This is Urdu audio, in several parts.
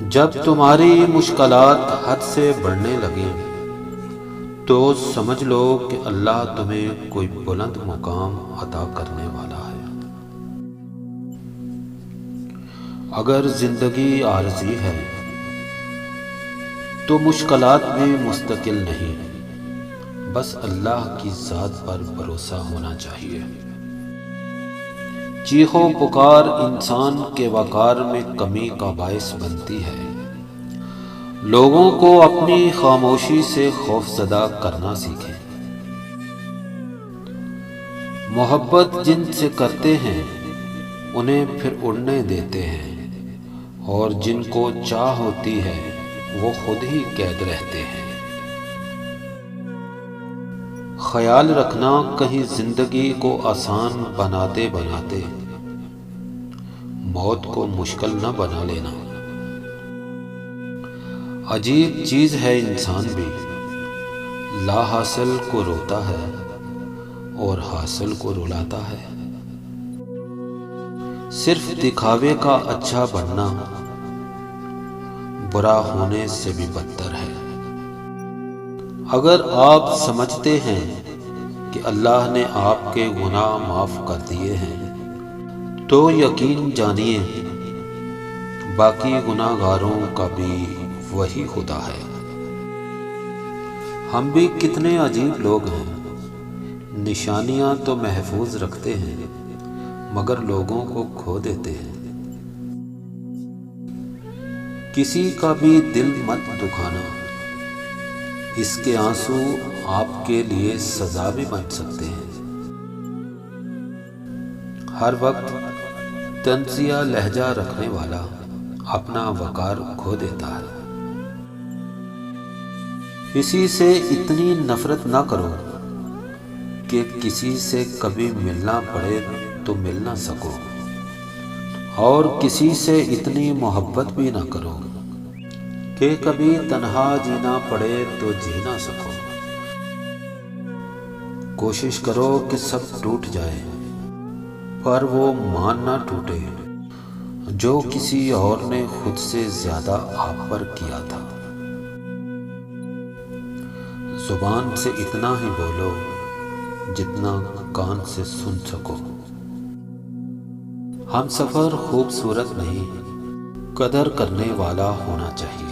جب تمہاری مشکلات حد سے بڑھنے لگیں تو سمجھ لو کہ اللہ تمہیں کوئی بلند مقام عطا کرنے والا ہے۔ اگر زندگی عارضی ہے تو مشکلات میں مستقل نہیں، بس اللہ کی ذات پر بھروسہ ہونا چاہیے۔ چیخ و پکار انسان کے وقار میں کمی کا باعث بنتی ہے۔ لوگوں کو اپنی خاموشی سے خوفزدہ کرنا سیکھیں۔ محبت جن سے کرتے ہیں انہیں پھر اڑنے دیتے ہیں، اور جن کو چاہ ہوتی ہے وہ خود ہی قید رہتے ہیں۔ خیال رکھنا کہیں زندگی کو آسان بناتے بناتے موت کو مشکل نہ بنا لینا۔ عجیب چیز ہے انسان بھی، لا حاصل کو روتا ہے اور حاصل کو رلاتا ہے۔ صرف دکھاوے کا اچھا بننا برا ہونے سے بھی بدتر ہے۔ اگر آپ سمجھتے ہیں کہ اللہ نے آپ کے گناہ معاف کر دیے ہیں تو یقین جانیے باقی گناہ گاروں کا بھی وہی خدا ہے۔ ہم بھی کتنے عجیب لوگ ہیں، نشانیاں تو محفوظ رکھتے ہیں مگر لوگوں کو کھو دیتے ہیں۔ کسی کا بھی دل مت دکھانا، اس کے آنسو آپ کے لیے سزا بھی بن سکتے ہیں۔ ہر وقت طنزیہ لہجہ رکھنے والا اپنا وقار کھو دیتا ہے۔ کسی سے اتنی نفرت نہ کرو کہ کسی سے کبھی ملنا پڑے تو مل نہ سکو، اور کسی سے اتنی محبت بھی نہ کرو کہ کبھی تنہا جینا پڑے تو جی نہ سکو۔ کوشش کرو کہ سب ٹوٹ جائے پر وہ مان نہ ٹوٹے جو کسی اور نے خود سے زیادہ آپ پر کیا تھا۔ زبان سے اتنا ہی بولو جتنا کان سے سن سکو۔ ہم سفر خوبصورت نہیں، قدر کرنے والا ہونا چاہیے۔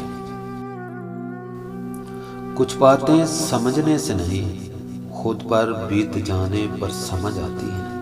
کچھ باتیں سمجھنے سے نہیں، خود پر بیت جانے پر سمجھ آتی ہیں۔